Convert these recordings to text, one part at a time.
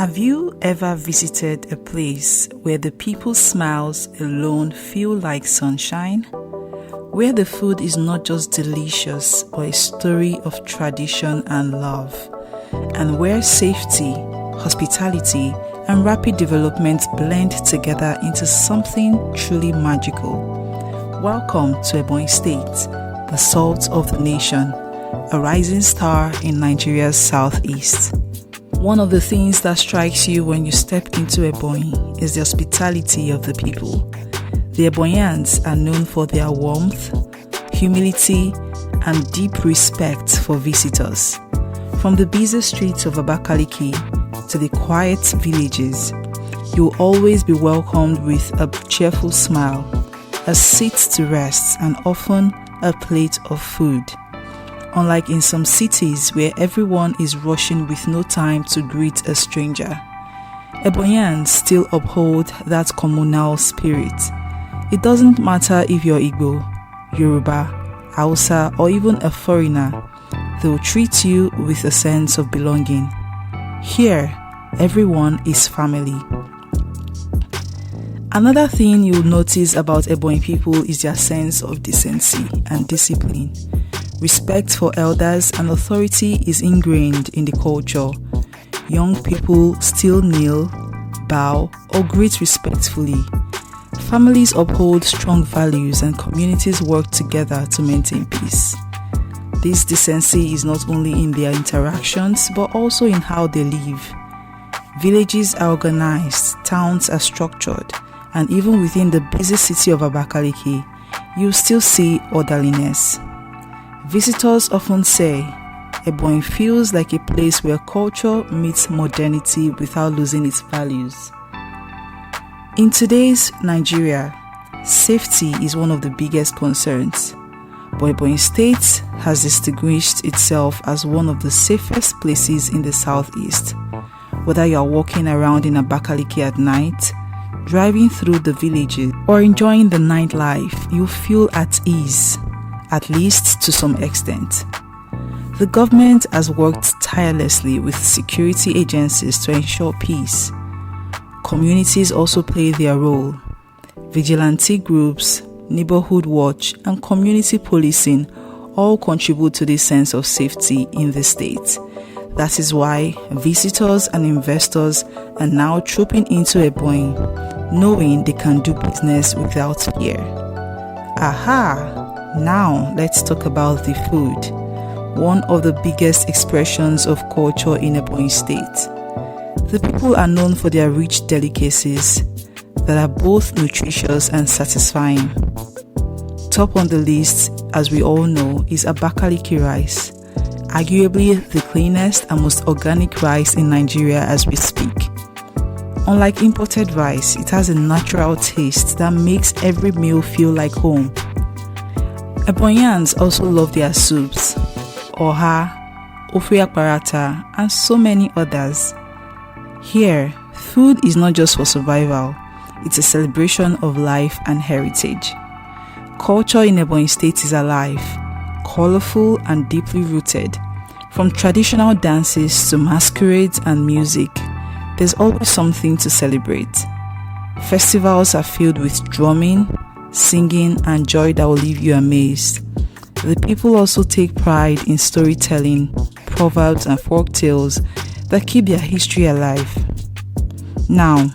Have you ever visited a place where the people's smiles alone feel like sunshine? Where the food is not just delicious but a story of tradition and love, and where safety, hospitality, and rapid development blend together into something truly magical. Welcome to Ebonyi State, the salt of the nation, a rising star in Nigeria's southeast. One of the things that strikes you when you step into Ebonyi is the hospitality of the people. The Ebonyans are known for their warmth, humility, and deep respect for visitors. From the busy streets of Abakaliki to the quiet villages, you'll always be welcomed with a cheerful smile, a seat to rest, and often a plate of food. Unlike in some cities where everyone is rushing with no time to greet a stranger, Ebonyans still uphold that communal spirit. It doesn't matter if you're Igbo, Yoruba, Hausa, or even a foreigner, they'll treat you with a sense of belonging. Here, everyone is family. Another thing you'll notice about Ebonyi people is their sense of decency and discipline. Respect for elders and authority is ingrained in the culture. Young people still kneel, bow, or greet respectfully. Families uphold strong values and communities work together to maintain peace. This decency is not only in their interactions but also in how they live. Villages are organized, towns are structured, and even within the busy city of Abakaliki, you still see orderliness. Visitors often say, Ebonyi feels like a place where culture meets modernity without losing its values. In today's Nigeria, safety is one of the biggest concerns, but Ebonyi State has distinguished itself as one of the safest places in the southeast. Whether you are walking around in Abakaliki at night, driving through the villages, or enjoying the nightlife, you feel at ease, at least to some extent. The government has worked tirelessly with security agencies to ensure peace. Communities also play their role. Vigilante groups, neighborhood watch, and community policing all contribute to this sense of safety in the state. That is why visitors and investors are now trooping into Ebonyi, knowing they can do business without fear. Aha! Now let's talk about the food, one of the biggest expressions of culture in Ebonyi State. The people are known for their rich delicacies that are both nutritious and satisfying. Top on the list, as we all know, is Abakaliki rice, arguably the cleanest and most organic rice in Nigeria as we speak. Unlike imported rice, it has a natural taste that makes every meal feel like home. Ebonyans also love their soups, oha, ofe akparata, and so many others. Here, food is not just for survival, it's a celebration of life and heritage. Culture in Ebonyi State is alive, colorful, and deeply rooted. From traditional dances to masquerades and music, there's always something to celebrate. Festivals are filled with drumming, singing, and joy that will leave you amazed. The people also take pride in storytelling, proverbs, and folk tales that keep their history alive. Now,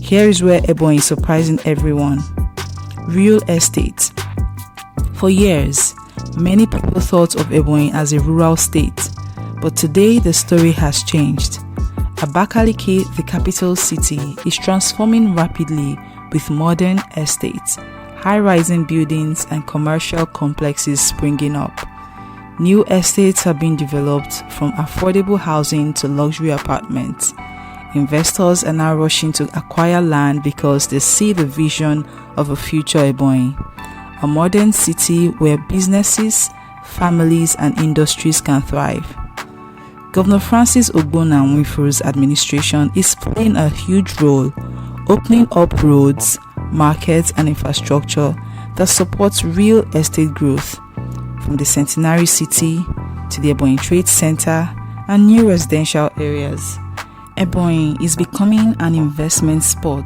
here is where Ebonyi is surprising everyone. Real estate. For years, many people thought of Ebonyi as a rural state, but today the story has changed. Abakaliki, the capital city, is transforming rapidly with modern estates, high-rising buildings, and commercial complexes springing up. New estates are being developed, from affordable housing to luxury apartments. Investors are now rushing to acquire land because they see the vision of a future Ebonyi, a modern city where businesses, families, and industries can thrive. Governor Francis Ogbonna-Nwifu's administration is playing a huge role, opening up roads, markets, and infrastructure that supports real estate growth, from the Centenary City to the Ebonyi Trade Center and new residential areas. Ebonyi is becoming an investment spot.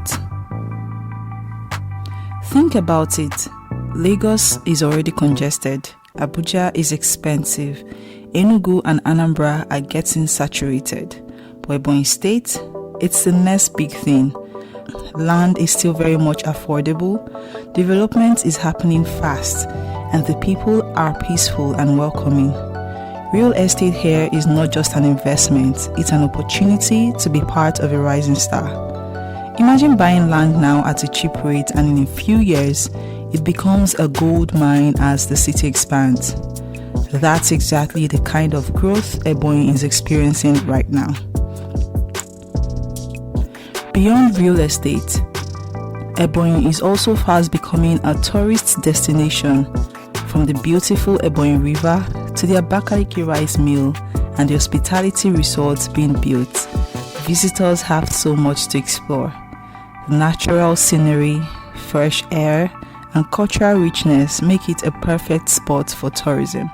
Think about it. Lagos is already congested. Abuja is expensive. Enugu and Anambra are getting saturated. But Ebonyi State, it's the next big thing. Land is still very much affordable. Development is happening fast. And the people are peaceful and welcoming. Real estate here is not just an investment, it's an opportunity to be part of a rising star. Imagine buying land now at a cheap rate, and in a few years, it becomes a gold mine as the city expands. That's exactly the kind of growth Ebonyi is experiencing right now. Beyond real estate, Ebonyi is also fast becoming a tourist destination. From the beautiful Ebonyi River to the Abakaliki rice mill and the hospitality resorts being built, visitors have so much to explore. The natural scenery, fresh air, and cultural richness make it a perfect spot for tourism.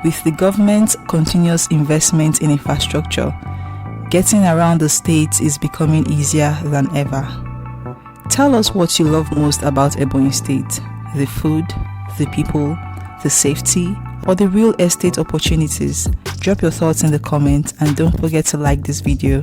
With the government's continuous investment in infrastructure, getting around the state is becoming easier than ever. Tell us what you love most about Ebonyi State: the food, the people, the safety, or the real estate opportunities. Drop your thoughts in the comments and don't forget to like this video.